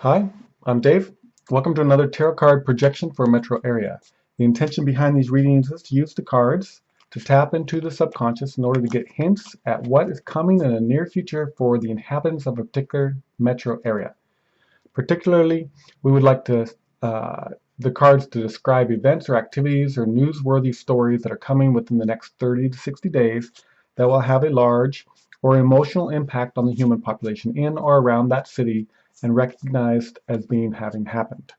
Hi, I'm Dave. Welcome to another tarot card projection for a metro area. The intention behind these readings is to use the cards to tap into the subconscious in order to get hints at what is coming in the near future for the inhabitants of a particular metro area. Particularly, we would like the cards to describe events or activities or newsworthy stories that are coming within the next 30 to 60 days that will have a large or emotional impact on the human population in or around that city and recognized as being having happened.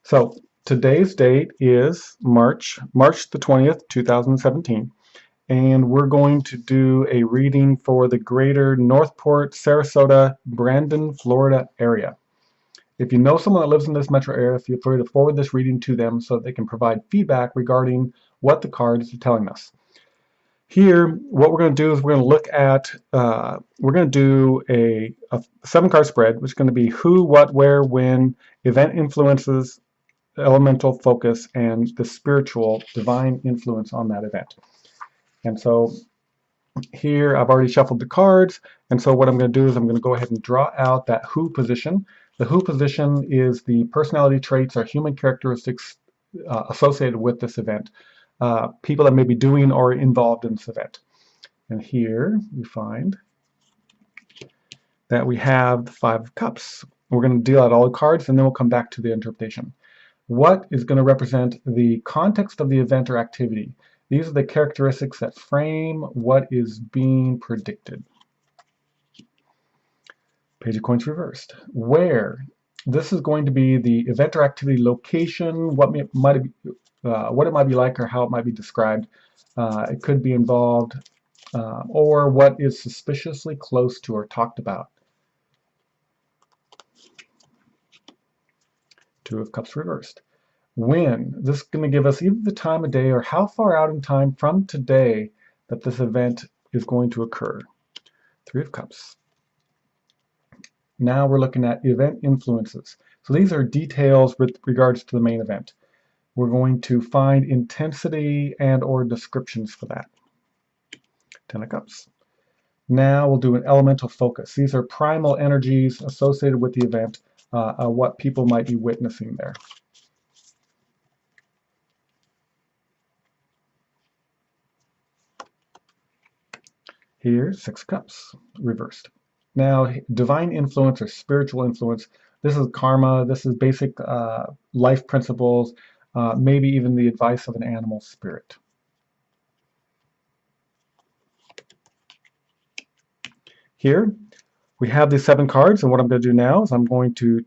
So today's date is March the 20th, 2017, and we're going to do a reading for the greater Northport, Sarasota, Brandon, Florida area. If you know someone that lives in this metro area, feel free to forward this reading to them so that they can provide feedback regarding what the cards are telling us. Here, what we're going to do is we're going to look at, we're going to do a 7-card spread, which is going to be who, what, where, when, event influences, elemental focus, and the spiritual divine influence on that event. And so here I've already shuffled the cards, and so what I'm going to do is I'm going to go ahead and draw out that who position. The who position is the personality traits or human characteristics associated with this event. People that may be doing or involved in this event. And here we find that we have the 5 of Cups. We're going to deal out all the cards and then we'll come back to the interpretation. What is going to represent the context of the event or activity? These are the characteristics that frame what is being predicted. Page of Coins reversed. Where? This is going to be the event or activity location, what it might be like or how it might be described. It could be involved or what is suspiciously close to or talked about. 2 of Cups reversed. When? This is going to give us either the time of day or how far out in time from today that this event is going to occur. 3 of Cups. Now we're looking at event influences. So these are details with regards to the main event. We're going to find intensity and or descriptions for that. 10 of Cups. Now we'll do an elemental focus. These are primal energies associated with the event, what people might be witnessing there. Here, 6 of Cups, reversed. Now, divine influence or spiritual influence, this is karma, this is basic life principles, maybe even the advice of an animal spirit. Here, we have these 7 cards, and what I'm going to do now is I'm going to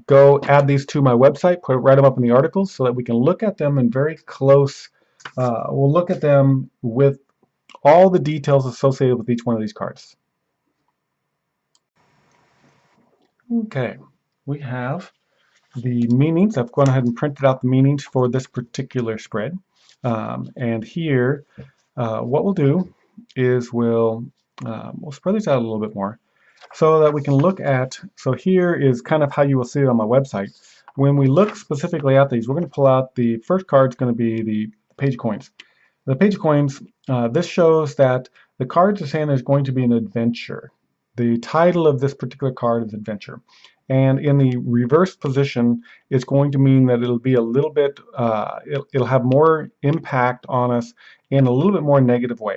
go add these to my website, write them up in the articles so that we can look at them in very close, we'll look at them with all the details associated with each one of these cards. Okay, we have the meanings. I've gone ahead and printed out the meanings for this particular spread. And here, what we'll do is we'll spread these out a little bit more so that we can look at, so here is kind of how you will see it on my website. When we look specifically at these, we're going to pull out the first card is going to be the Page of Coins. The Page of Coins, this shows that the cards are saying there's going to be an adventure. The title of this particular card is Adventure. And in the reverse position, it's going to mean that it'll be a little bit, it'll have more impact on us in a little bit more negative way.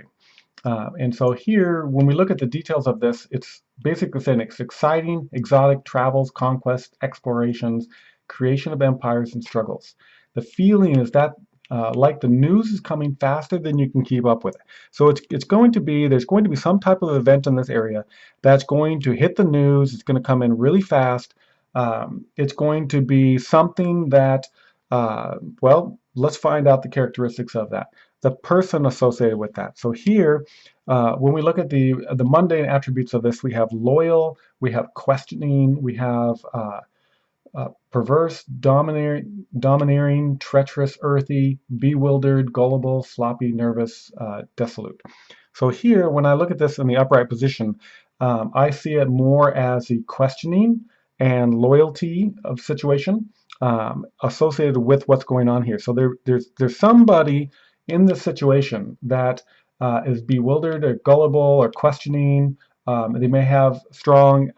And so here, when we look at the details of this, it's basically saying it's exciting, exotic travels, conquests, explorations, creation of empires, and struggles. The feeling is that like the news is coming faster than you can keep up with it. So it's going to be, there's going to be some type of event in this area that's going to hit the news. It's going to come in really fast. It's going to be something that, well, let's find out the characteristics of that. The person associated with that. So here, when we look at the mundane attributes of this, we have loyal, we have questioning, we have perverse, domineering, treacherous, earthy, bewildered, gullible, sloppy, nervous, desolate. So here, when I look at this in the upright position, I see it more as the questioning and loyalty of situation associated with what's going on here. So there's somebody in this situation that is bewildered or gullible or questioning. They may have strong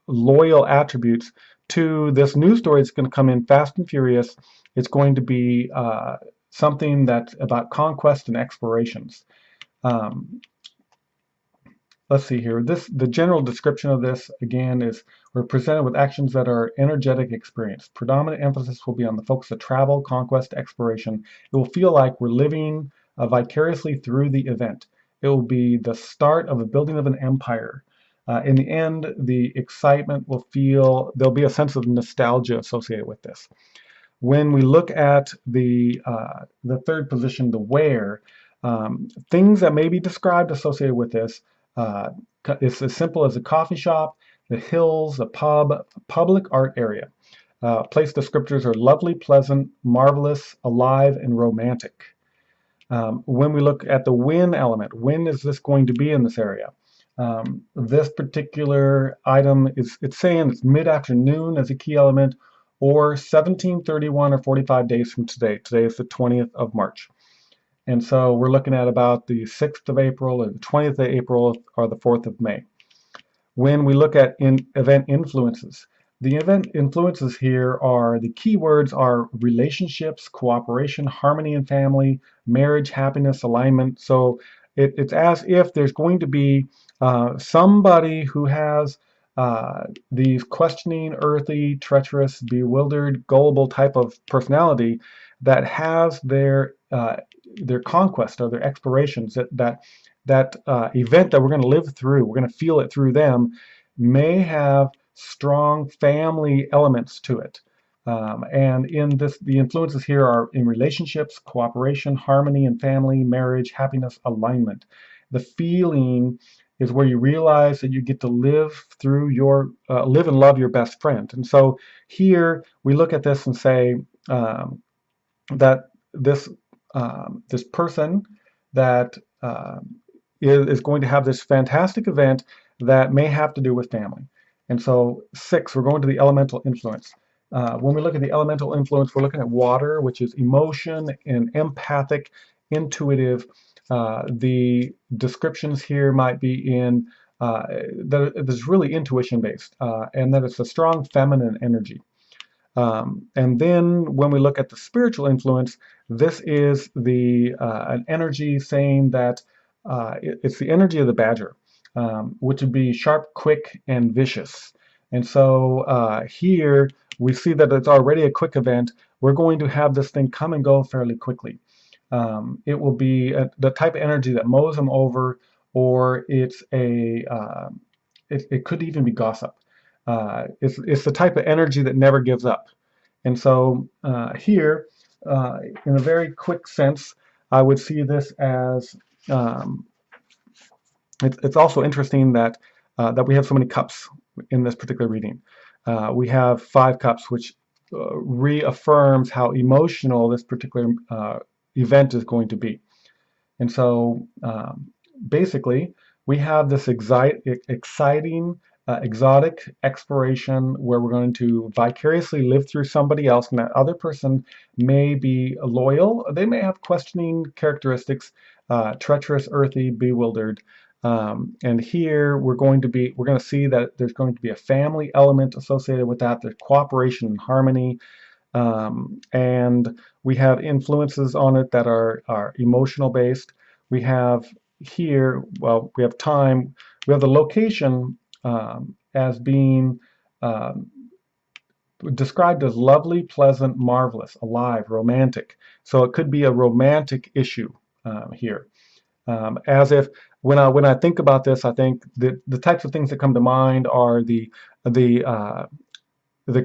loyal attributes to this news story that's going to come in fast and furious. It's going to be something that's about conquest and explorations. Um, let's see here. The general description of this again is we're presented with actions that are energetic experience. Predominant emphasis will be on the focus of travel, conquest, exploration. It will feel like we're living vicariously through the event. It will be the start of the building of an empire. In the end, the excitement will feel, there'll be a sense of nostalgia associated with this. When we look at the third position, the where, things that may be described associated with this, uh, it's as simple as a coffee shop, the hills, a pub, public art area. Place descriptors are lovely, pleasant, marvelous, alive, and romantic. When we look at the when element, when is this going to be in this area? This particular item it's saying it's mid-afternoon as a key element, or 1731 or 45 days from today. Today is the 20th of March. And so we're looking at about the 6th of April or the 20th of April or the 4th of May. When we look at event influences, the event influences here are the keywords are relationships, cooperation, harmony in family, marriage, happiness, alignment. So it's as if there's going to be somebody who has these questioning, earthy, treacherous, bewildered, gullible type of personality that has their conquest or their explorations, that event that we're going to live through, we're going to feel it through them, may have strong family elements to it. And in this, the influences here are in relationships, cooperation, harmony in family, marriage, happiness, alignment. The feeling is where you realize that you get to live through live and love your best friend. And so here we look at this and say that this person that is going to have this fantastic event that may have to do with family. And so 6, we're going to the elemental influence. When we look at the elemental influence, we're looking at water, which is emotion and empathic, intuitive. The descriptions here might be in that it's really intuition based, and that it's a strong feminine energy. And then when we look at the spiritual influence, this is an energy saying that it's the energy of the badger, which would be sharp, quick, and vicious. And so here we see that it's already a quick event. We're going to have this thing come and go fairly quickly. It will be the type of energy that mows them over, or it could even be gossip. It's the type of energy that never gives up. And so here, in a very quick sense, I would see this as it's also interesting that that we have so many cups in this particular reading. We have 5 cups, which reaffirms how emotional this particular event is going to be. And so basically, we have this exciting, exotic exploration where we're going to vicariously live through somebody else, and that other person may be loyal. They may have questioning characteristics, treacherous, earthy, bewildered. And here we're going to see that there's going to be a family element associated with that. There's cooperation and harmony. And we have influences on it that are emotional based. We have here, well, we have time, we have the location as being described as lovely, pleasant, marvelous, alive, romantic. So it could be a romantic issue here. As if when I think about this, I think the types of things that come to mind are the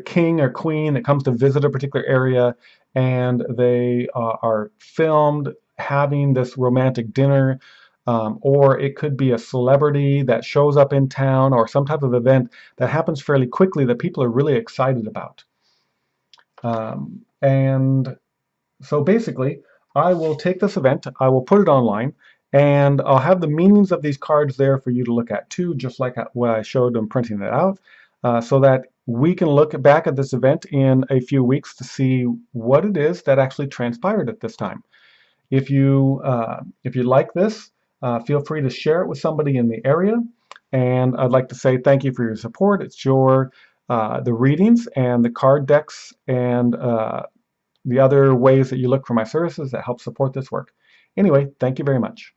king or queen that comes to visit a particular area, and they are filmed having this romantic dinner, or it could be a celebrity that shows up in town, or some type of event that happens fairly quickly that people are really excited about. And so basically, I will take this event, I will put it online, and I'll have the meanings of these cards there for you to look at too, just like what I showed them printing it out, so that we can look back at this event in a few weeks to see what it is that actually transpired at this time. If you like this, feel free to share it with somebody in the area. And I'd like to say thank you for your support. It's your the readings and the card decks and the other ways that you look for my services that help support this work. Anyway, thank you very much.